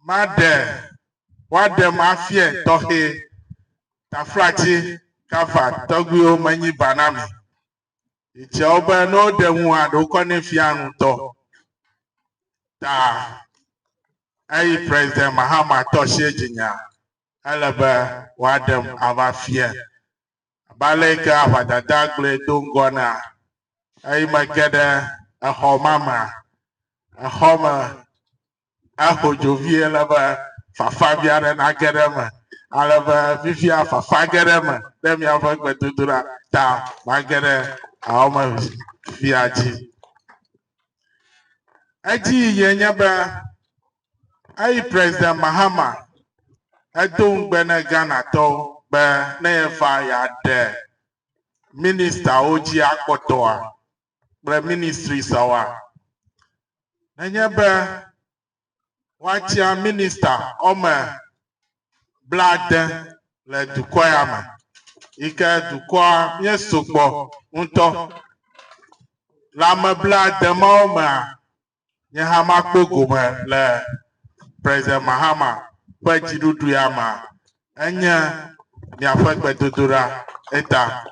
Made what the mafia tohe tafrachi kafa togwio manyi banami. It's over no the one who can fian to ta I President Mahama Toshe Jinya Alaba Wadam Avafia Baleka Vadadagle Dungona I magada a homama a homer Aho Jovia Lava Fafabia and Academa Alaba Vivia Fafagadema them you have worked to do that ta Magada Ahoma Fiaji Aji Yenyaba I President Mahama I don't Ghana to be never ya de Minister Oji Akotoa the ministry sawa Nanyaba watch your minister Ome blood le Dukor Ike Dukor Yesukbo unto Lama blood the Moma Yahama Koguma le President Mahama Pajidu Duyama Anya Nyafak Betudura Eta